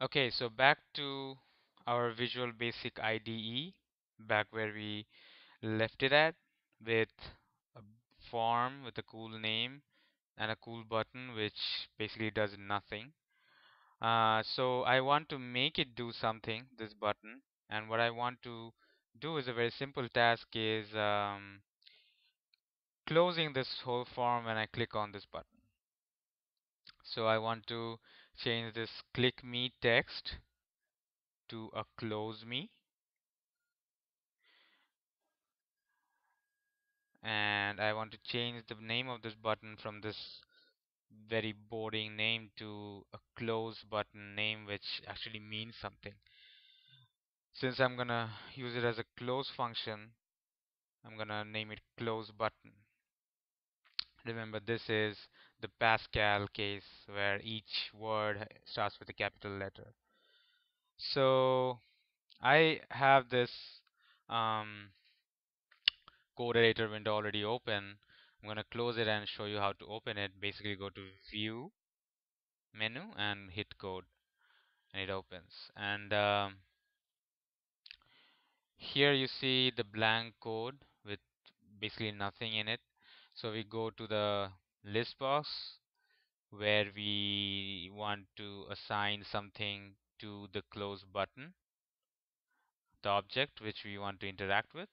Okay, so back to our Visual Basic IDE, back where we left it at, with a form with a cool name and a cool button which basically does nothing. So I want to make it do something, this button, and what I want to do is a very simple task is closing this whole form when I click on this button. So I want to change this click me text to a close me, and I want to change the name of this button from this very boring name to a close button name which actually means something. Since I'm gonna use it as a close function, I'm gonna name it close button. Remember, this is the Pascal case where each word starts with a capital letter. So I have this um, code editor window already open. I'm going to close it and show you how to open it. Basically, go to View menu and hit Code, and it opens. And here you see the blank code with basically nothing in it. So we go to the list box where we want to assign something to the close button, the object which we want to interact with,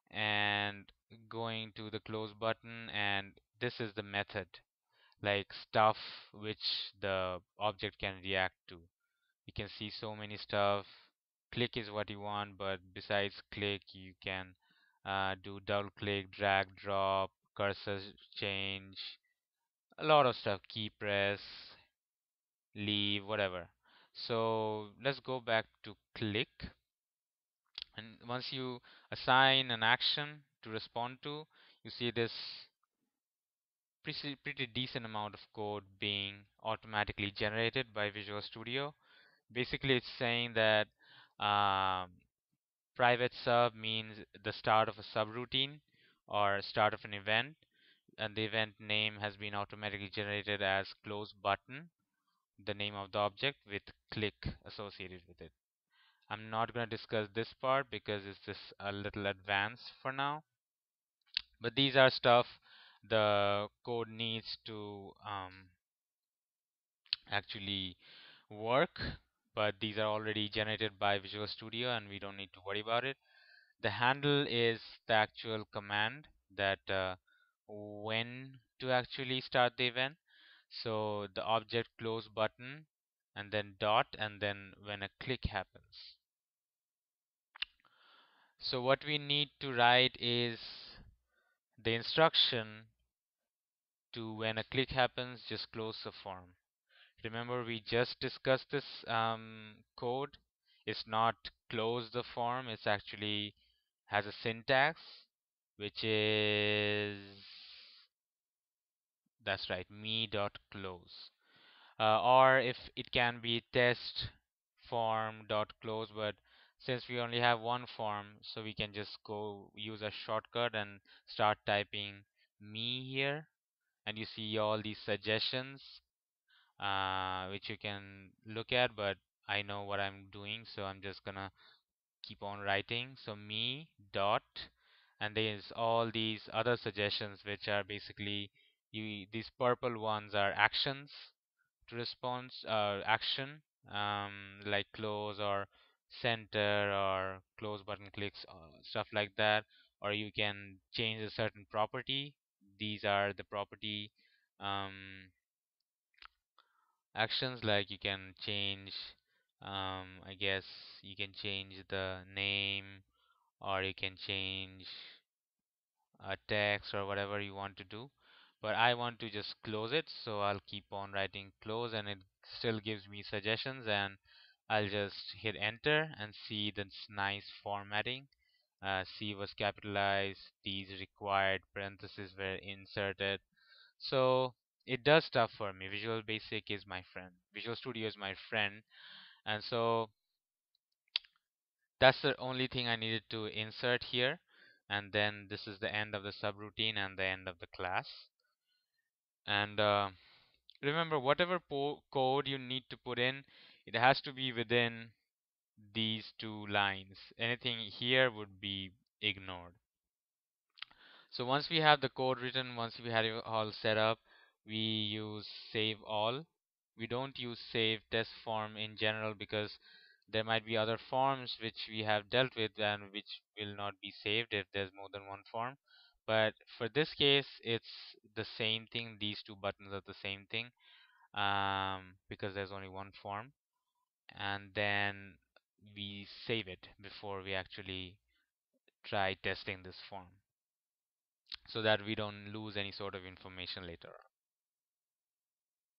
and going to the close button, and this is the method, like stuff which the object can react to. You can see so many stuff. Click is what you want, but besides click, you can do double click, drag, drop, cursor change, a lot of stuff, key press, leave, whatever. So let's go back to click. And once you assign an action to respond to, you see this pretty decent amount of code being automatically generated by Visual Studio. Basically, it's saying that um, private sub means the start of a subroutine or start of an event, and the event name has been automatically generated as close button, the name of the object with click associated with it. I'm not going to discuss this part because it's just a little advanced for now. But these are stuff the code needs to actually work. But these are already generated by Visual Studio and we don't need to worry about it. The handle is the actual command that when to actually start the event. So the object close button and then dot and then when a click happens. So what we need to write is the instruction to when a click happens, just close the form. Remember, we just discussed this code. It's not close the form, it's actually has a syntax which is that's right, me dot close. Or if it can be test form dot close, but since we only have one form, so we can just go use a shortcut and start typing me here, and you see all these suggestions which you can look at, but I know what I'm doing, so I'm just gonna keep on writing. So me dot, and there's all these other suggestions which are basically these purple ones are actions to response action, like close or center or close button clicks, stuff like that. Or you can change a certain property. These are the property um, actions, like you can change I guess you can change the name, or you can change a text or whatever you want to do. But I want to just close it, so I'll keep on writing close and it still gives me suggestions, and I'll just hit enter and see this nice formatting. C was capitalized, these required parentheses were inserted. So it does stuff for me. Visual Basic is my friend. Visual Studio is my friend. And so that's the only thing I needed to insert here. And then this is the end of the subroutine and the end of the class. And remember, whatever code you need to put in, It has to be within these two lines. Anything here would be ignored. So once we have the code written, once we have it all set up, we use save all. We don't use save test form in general because there might be other forms which we have dealt with and which will not be saved if there's more than one form. But for this case, it's the same thing. These two buttons are the same thing because there's only one form. And then we save it before we actually try testing this form so that we don't lose any sort of information later on.